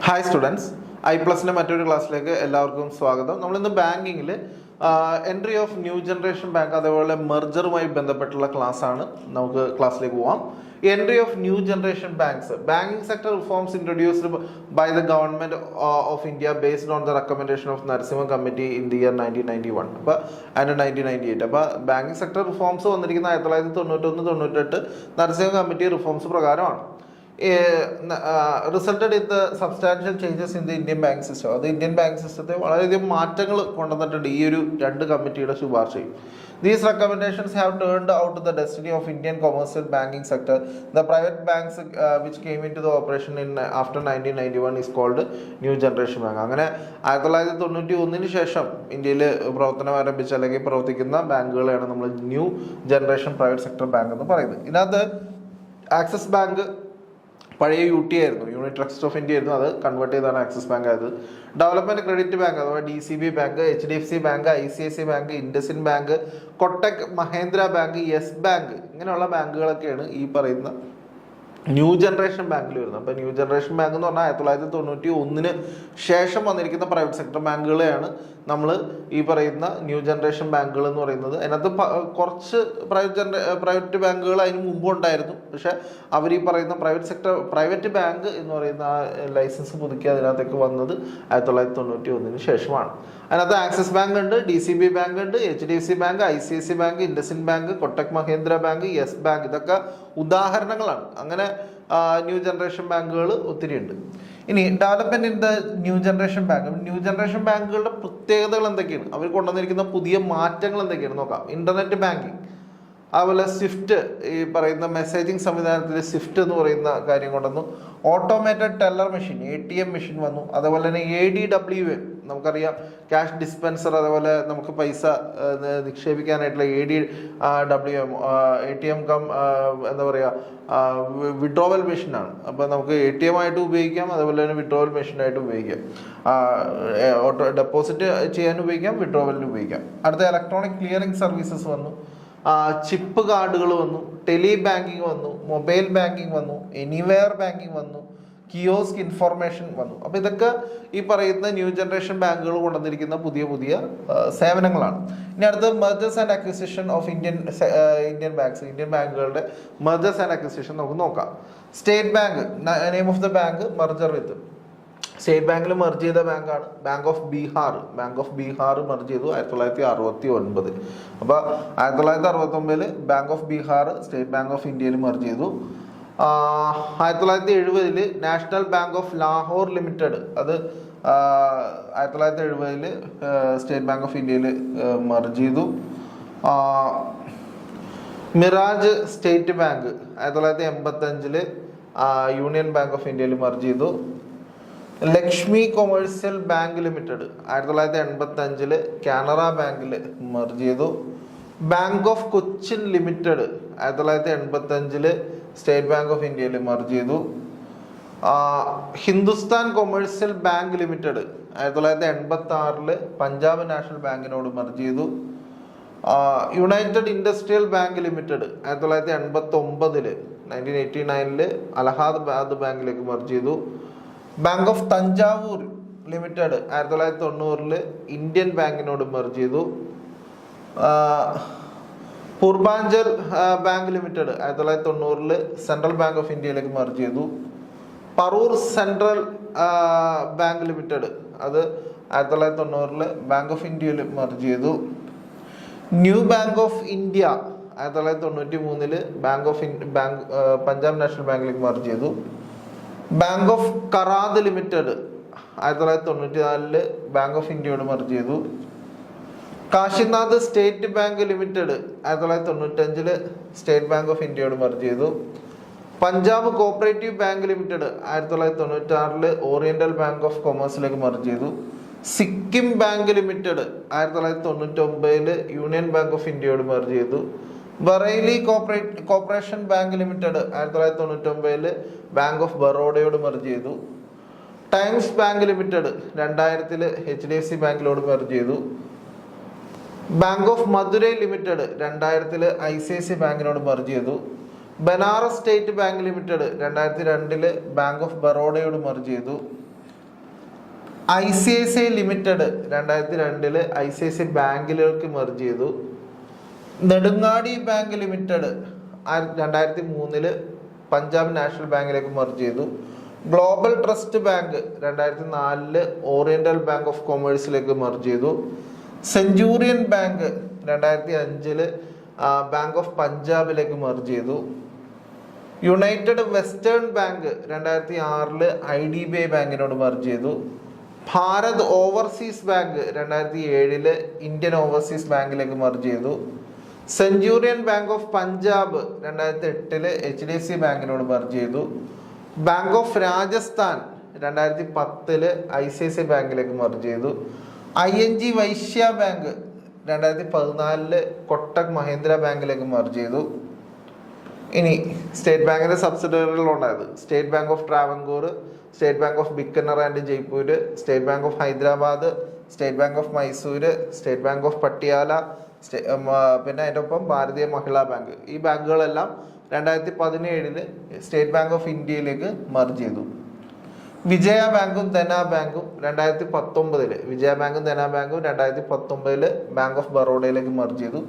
Hi students, ഐ+ന്റെ മറ്റൊരു ക്ലാസ്സിലേക്ക് എല്ലാവർക്കും സ്വാഗതം. നമ്മളിന്ന് ബാങ്കിങ്ങിൽ entry of new generation bank അതേപോലെ മെർജറുമായി ബന്ധപ്പെട്ടുള്ള ക്ലാസ്സാണ്. നമുക്ക് ക്ലാസ്സിലേക്ക് പോവാം. Entry of new generation banks, banking sector reforms introduced by the government of India based on the recommendation of Narasimha committee in the year 1991 and 1998. അപ്പോൾ ബാങ്കിങ് സെക്ടർ റിഫോംസ് വന്നിരിക്കുന്ന 1991-98 Narasimha committee reforms പ്രകാരമാണ്. Resulted in the substantial changes in the Indian bank system. അത് Indian bank സിസ്റ്റത്തെ വളരെയധികം മാറ്റങ്ങൾ കൊണ്ടുവന്നിട്ടുണ്ട് ഈ ഒരു രണ്ട് കമ്മിറ്റിയുടെ ശുപാർശയും. These recommendations have turned out the destiny of Indian commercial banking sector. The private banks which came into the operation in after 1991 is called New Generation Bank. അങ്ങനെ 1991 ശേഷം ഇന്ത്യയിൽ പ്രവർത്തനം ആരംഭിച്ച അല്ലെങ്കിൽ പ്രവർത്തിക്കുന്ന ബാങ്കുകളെയാണ് നമ്മൾ new generation private sector bank എന്ന് പറയുന്നത്. ഇതിനകത്ത് ആക്സിസ് ബാങ്ക് പഴയ UT ആയിരുന്നു, യൂണിറ്റ് ട്രസ്റ്റ് ഓഫ് ഇന്ത്യ ആയിരുന്നു. അത് കൺവേർട്ട് ചെയ്താണ് ആക്സിസ് ബാങ്ക് ആയത്. ഡെവലപ്മെന്റ് ക്രെഡിറ്റ് ബാങ്ക് അഥവാ DCB bank, HDFC bank, ICICI bank, IndusInd bank, Kotak Mahendra bank, yes bank, ഇങ്ങനെയുള്ള ബാങ്കുകളൊക്കെയാണ് ഈ പറയുന്ന ന്യൂ ജനറേഷൻ ബാങ്കിൽ വരുന്നത്. അപ്പോൾ ന്യൂ ജനറേഷൻ ബാങ്ക് എന്ന് പറഞ്ഞാൽ 1991 ശേഷം വന്നിരിക്കുന്ന പ്രൈവറ്റ് സെക്ടർ ബാങ്കുകളെയാണ് നമ്മൾ ഈ പറയുന്ന ന്യൂ ജനറേഷൻ ബാങ്കുകൾ എന്ന് പറയുന്നത്. അതിനകത്ത് കുറച്ച് പ്രൈവറ്റ് ബാങ്കുകൾ അതിന് മുമ്പ് ഉണ്ടായിരുന്നു. പക്ഷെ അവർ ഈ പറയുന്ന പ്രൈവറ്റ് ബാങ്ക് എന്ന് പറയുന്ന ആ ലൈസൻസ് പുതുക്കി അതിനകത്തേക്ക് വന്നത് 1991 ശേഷമാണ്. അതിനകത്ത് ആക്സിസ് ബാങ്ക് ഉണ്ട്, DCB ബാങ്ക് ഉണ്ട്, HDFC bank, ICICI bank, IndusInd bank, Kotak Mahendra bank, yes bank, ഇതൊക്കെ ഉദാഹരണങ്ങളാണ്. അങ്ങനെ ന്യൂ ജനറേഷൻ ബാങ്കുകൾ ഒത്തിരി ഉണ്ട്. ഇനി development in the new generation bank, new generation ബാങ്കുകളുടെ പ്രത്യേകതകൾ എന്തൊക്കെയാണ്, അവർ കൊണ്ടുവന്നിരിക്കുന്ന പുതിയ മാറ്റങ്ങൾ എന്തൊക്കെയാണ് നോക്കാം. ഇന്റർനെറ്റ് ബാങ്കിങ്, അതുപോലെ സ്വിഫ്റ്റ്, ഈ പറയുന്ന മെസ്സേജിങ് സംവിധാനത്തിൽ സ്വിഫ്റ്റ് എന്ന് പറയുന്ന കാര്യം കൊണ്ടുവന്നു. Automated teller machine, ATM machine വന്നു. അതേപോലെ തന്നെ ADWM, നമുക്കറിയാം ക്യാഷ് ഡിസ്പെൻസർ, അതേപോലെ നമുക്ക് പൈസ നിക്ഷേപിക്കാനായിട്ടുള്ള ADWM ATM എന്താ പറയുക വിഡ്രോവൽ മെഷീനാണ്. അപ്പോൾ നമുക്ക് ATM ആയിട്ട് ഉപയോഗിക്കാം, അതുപോലെ തന്നെ വിഡ്രോവൽ മെഷീനായിട്ട് ഉപയോഗിക്കാം. ഡെപ്പോസിറ്റ് ചെയ്യാൻ ഉപയോഗിക്കാം, വിഡ്രോവലിന് ഉപയോഗിക്കാം. അടുത്ത ഇലക്ട്രോണിക് ക്ലിയറിംഗ് സർവീസസ് വന്നു, ചിപ്പ് കാർഡുകൾ വന്നു, ടെലി ബാങ്കിങ് വന്നു, മൊബൈൽ ബാങ്കിങ് വന്നു, എനിവെയർ ബാങ്കിങ് വന്നു, കിയോസ്ക് ഇൻഫർമേഷൻ വന്നു. അപ്പോൾ ഇതൊക്കെ ഈ പറയുന്ന ന്യൂ ജനറേഷൻ ബാങ്കുകൾ കൊണ്ടുവന്നിരിക്കുന്ന പുതിയ പുതിയ സേവനങ്ങളാണ്. ഇനി അടുത്ത mergers and acquisition of Indian banks, Indian ബാങ്കുകളുടെ മെർജേഴ്സ് ആൻഡ് അക്വിസിഷൻ നമുക്ക് നോക്കാം. State bank, name of the bank merger with state ബാങ്കിൽ മെർജ് ചെയ്ത ബാങ്കാണ് bank of Bihar. Bank of Bihar merge ചെയ്തു 1969. അപ്പോൾ 1969 bank of Bihar state bank of ഇന്ത്യയിൽ മെർജ് ചെയ്തു. 1970 national bank of Lahore limited, അത് 1970 സ്റ്റേറ്റ് ബാങ്ക് ഓഫ് ഇന്ത്യയിൽ മെർജ് ചെയ്തു. Miraj state bank 1985 union bank of ഇന്ത്യയിൽ മെർജ് ചെയ്തു. Lakshmi commercial bank limited 1985 Canara ബാങ്കിൽ മെർജ് ചെയ്തു. Bank of Cochin limited 1985 state bank of ഇന്ത്യയിൽ മെർജ് ചെയ്തു. Hindustan commercial bank limited 1986 Punjab national ബാങ്കിനോട് മെർജ് ചെയ്തു. United industrial bank limited 1989 1989 Allahabad ബാങ്കിലേക്ക് മെർജ് ചെയ്തു. Bank of Thanjavur limited 1990 Indian ബാങ്കിനോട് മെർജ് ചെയ്തു. Purvanchal bank limited 1990 central bank of ഇന്ത്യയിലേക്ക് മെർജ് ചെയ്തു. പറൂർ സെൻട്രൽ ബാങ്ക് ലിമിറ്റഡ്, അത് 1990 ബാങ്ക് ഓഫ് ഇന്ത്യയിൽ മെർജ് ചെയ്തു. New bank of India 1993 Punjab national ബാങ്കിലേക്ക് മെർജ് ചെയ്തു. Bank of Karad limited 1994 bank of ഇന്ത്യയോട് മെർജ് ചെയ്തു. Kashinath state bank limited 1995 state bank of ഇന്ത്യയോട് മെർജ് ചെയ്തു. Punjab cooperative bank limited 1996 oriental bank of കൊമേഴ്സിലേക്ക് മെർജ് ചെയ്തു. Sikkim bank limited 1999 union bank of ഇന്ത്യയോട് merge ചെയ്തു. Bareilly corporation bank limited 1999 bank of ബറോഡയോട് merge ചെയ്തു. ടൈംസ് ബാങ്ക് ലിമിറ്റഡ് 2000 HDFC ബാങ്കിലോട് മെർജ് ചെയ്തു. Bank of Madurai limited 2000 ICICI ബാങ്കിനോട് മെർജ് ചെയ്തു. Banaras state bank limited 2002 bank of ബറോഡയോട് മെർജ് ചെയ്തു. ICICI ലിമിറ്റഡ് 2002 ICICI ബാങ്കിലേക്ക് മെർജ് ചെയ്തു. Nedungadi bank limited 2003 Punjab national ബാങ്കിലേക്ക് മെർജ് ചെയ്തു. Global trust bank 2004 oriental bank of കൊമേഴ്സിലേക്ക് മെർജ് ചെയ്തു. സെഞ്ചൂറിയൻ ബാങ്ക് 2005 ബാങ്ക് ഓഫ് പഞ്ചാബിലേക്ക് മെർജ് ചെയ്തു. യുണൈറ്റഡ് വെസ്റ്റേൺ ബാങ്ക് 2006 IDBI ബാങ്കിനോട് മെർജ് ചെയ്തു. Bharat overseas bank 2007 Indian overseas ബാങ്കിലേക്ക് മെർജ് ചെയ്തു. Centurion bank of Punjab 2008 HDFC ബാങ്കിനോട് മെർജ് ചെയ്തു. ബാങ്ക് ഓഫ് രാജസ്ഥാൻ 2010 ICICI ബാങ്കിലേക്ക് മെർജ് ചെയ്തു. ING വൈശ്യ ബാങ്ക് 2014 കൊട്ടക് മഹീന്ദ്ര ബാങ്കിലേക്ക് മെർജ് ചെയ്തു. ഇനി സ്റ്റേറ്റ് ബാങ്കിന്റെ സബ്സിഡറികളുണ്ടായത് state bank of Travancore, state bank of Bikaner and Jaipur, state bank of Hyderabad, state bank of Mysore, state bank of Patiala, പിന്നെ അതിൻ്റെ ഒപ്പം ഭാരതീയ മഹിളാ ബാങ്ക്. ഈ ബാങ്കുകളെല്ലാം 2017 സ്റ്റേറ്റ് ബാങ്ക് ഓഫ് ഇന്ത്യയിലേക്ക് മെർജ് ചെയ്തു. വിജയ ബാങ്കും ധന ബാങ്കും 2019 വിജയ ബാങ്കും ധന ബാങ്കും 2019 ബാങ്ക് ഓഫ് ബറോഡയിലേക്ക് മെർജ് ചെയ്തു.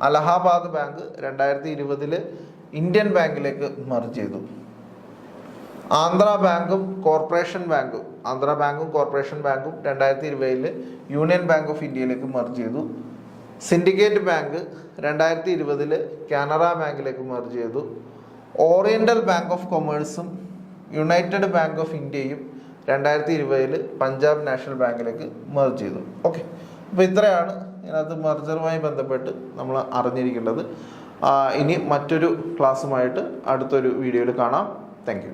അലഹാബാദ് ബാങ്ക് 2020 ഇന്ത്യൻ ബാങ്കിലേക്ക് മെർജ് ചെയ്തു. ആന്ധ്ര ബാങ്കും കോർപ്പറേഷൻ ബാങ്കും 2020 യൂണിയൻ ബാങ്ക് ഓഫ് ഇന്ത്യയിലേക്ക് മെർജ് ചെയ്തു. സിൻഡിക്കേറ്റ് ബാങ്ക് 2020 കാനറ ബാങ്കിലേക്ക് മെർജ് ചെയ്തു. ഓറിയന്റൽ ബാങ്ക് ഓഫ് കൊമേഴ്സും യുണൈറ്റഡ് ബാങ്ക് ഓഫ് ഇന്ത്യയും 2020 പഞ്ചാബ് നാഷണൽ ബാങ്കിലേക്ക് മെർജ് ചെയ്തു. ഓക്കെ, അപ്പോൾ ഇത്രയാണ് ഇതിനകത്ത് മെർജറുമായി ബന്ധപ്പെട്ട് നമ്മൾ അറിഞ്ഞിരിക്കേണ്ടത്. ഇനി മറ്റൊരു ക്ലാസ്സുമായിട്ട് അടുത്തൊരു വീഡിയോയിൽ കാണാം. Thank you.